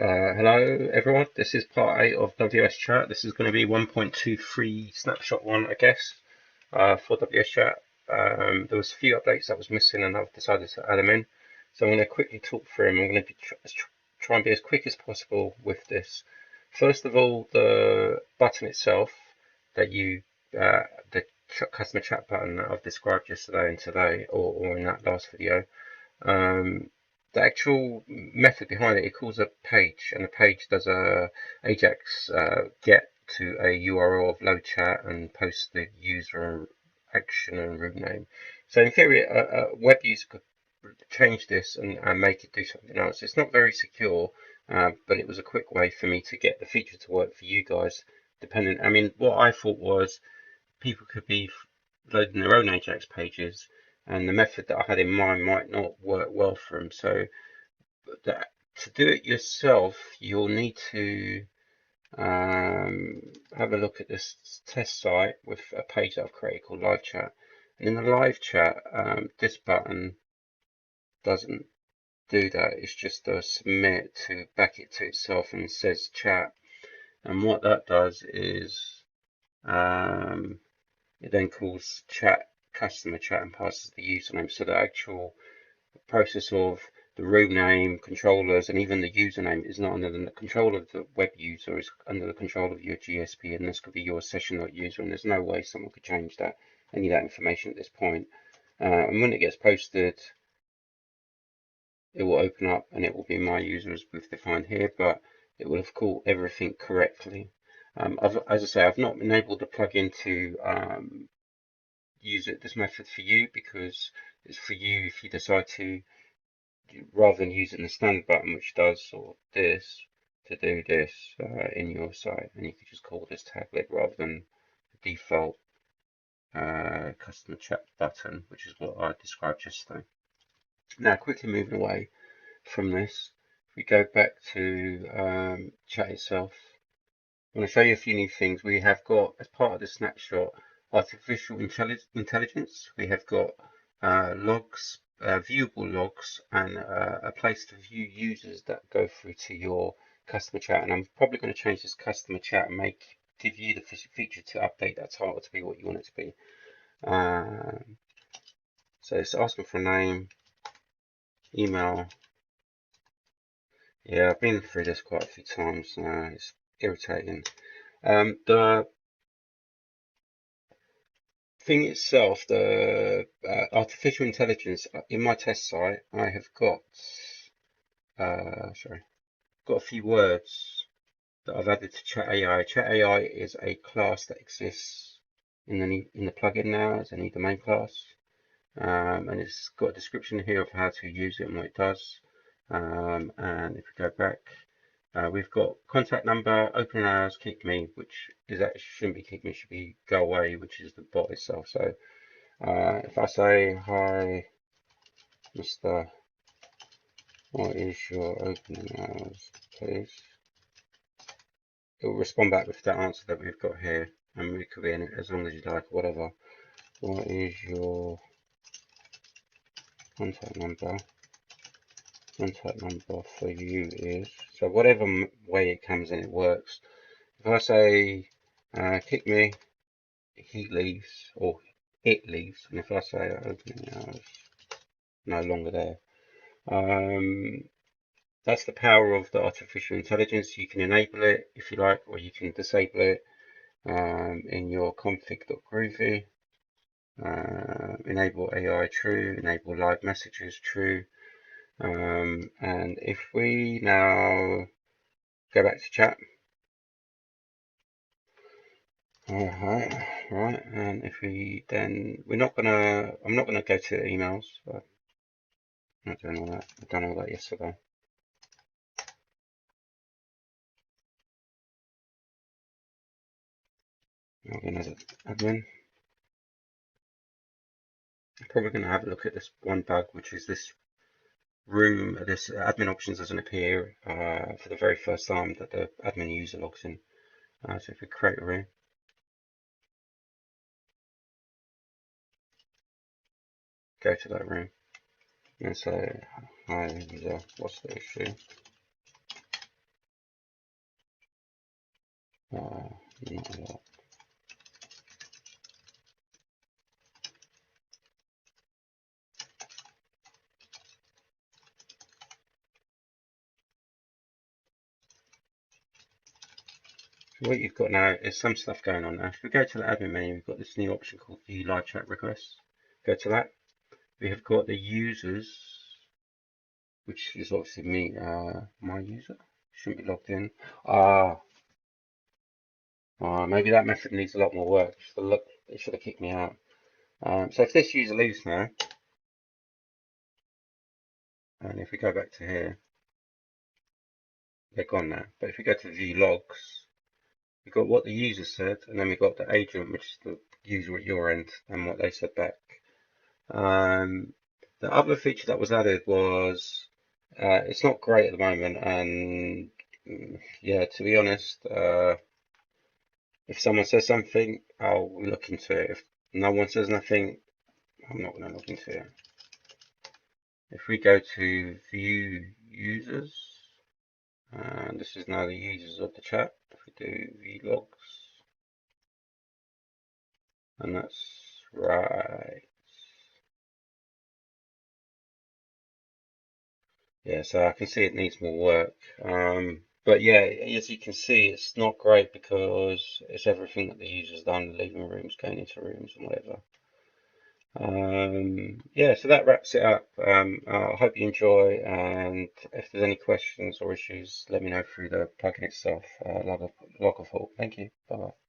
Hello everyone, this is part 8 of wschat. This is going to be 1.23 snapshot 1, I guess, for wschat. There was a few updates that was missing and I've decided to add them in. So I'm going to quickly talk through them. I'm going to be try and be as quick as possible with this. First of all, the button itself that the customer chat button that I've described yesterday and today, or in that last video. The actual method behind it, it calls a page, and the page does a Ajax get to a URL of load chat and post the user action and root name. So in theory, a web user could change this and make it do something else. It's not very secure, but it was a quick way for me to get the feature to work for you guys. I mean, what I thought was people could be loading their own Ajax pages, and the method that I had in mind might not work well for them. So to do it yourself, you'll need to have a look at this test site with a page that I've created called live chat. And in the live chat, this button doesn't do that. It's just a submit to back it to itself and says chat. And what that does is it then calls customer chat and passes the username. So the actual process of the root name, controllers, and even the username is not under the control of the web user, is under the control of your GSP, and this could be your session.user, and there's no way someone could change that, any of that information at this point. And when it gets posted, it will open up and it will be my user as we've defined here, but it will have called everything correctly. As I say, I've not enabled the plugin to use this method for you, because it's for you if you decide to, rather than using the standard button which does sort of this, to do this in your site, and you could just call this taglet rather than the default customer chat button, which is what I described yesterday. Now, quickly moving away from this, if we go back to chat itself, I want to show you a few new things. We have got, as part of the snapshot, artificial intelligence. We have got logs, viewable logs, and a place to view users that go through to your customer chat. And I'm probably going to change this customer chat and give you the feature to update that title to be what you want it to be. So it's asking for a name, email. Yeah, I've been through this quite a few times. It's irritating. The thing itself, the artificial intelligence, in my test site, I have got, got a few words that I've added to Chat AI. Chat AI is a class that exists in the plugin now as any domain class, and it's got a description here of how to use it and what it does. And if we go back, we've got contact number, opening hours, kick me, which is actually shouldn't be kick me, should be go away, which is the bot itself. So if I say, hi, Mr. What is your opening hours, please? It will respond back with that answer that we've got here, and we could be in it as long as you like, or whatever. What is your contact number? Contact number for you is, so whatever way it comes in, it works. If I say, kick me, he leaves, or it leaves, and if I say opening hours, no longer there. That's the power of the artificial intelligence. You can enable it if you like, or you can disable it in your config.groovy. Enable AI true, enable live messages true. And if we now go back to chat. Right, and if we then, I'm not gonna go to emails, but I'm not doing all that. I've done all that yesterday. Log in as admin. I'm probably going to have a look at this one bug, which is this room, this admin options doesn't appear for the very first time that the admin user logs in. So if we create a room, go to that room and say, hi user, what's the issue? Not a lot. So what you've got now is some stuff going on now. If we go to the admin menu, we've got this new option called View Live Chat Requests. Go to that. We have got the users, which is obviously me, my user. Shouldn't be logged in. Maybe that method needs a lot more work. It should have kicked me out. So if this user leaves now, and if we go back to here, they're gone now. But if we go to view logs, we've got what the user said, and then we've got the agent, which is the user at your end, and what they said back. The other feature that was added was, it's not great at the moment, and yeah, to be honest, if someone says something, I'll look into it. If no one says nothing, I'm not going to look into it. If we go to view users, and this is now the users of the chat. If we do view logs, and that's right. Yeah, so I can see it needs more work. But yeah, as you can see, it's not great because it's everything that the user's done, leaving rooms, going into rooms, and whatever. Yeah, so that wraps it up. I hope you enjoy, and if there's any questions or issues, let me know through the plugin itself. Log of all. Thank you. Bye bye.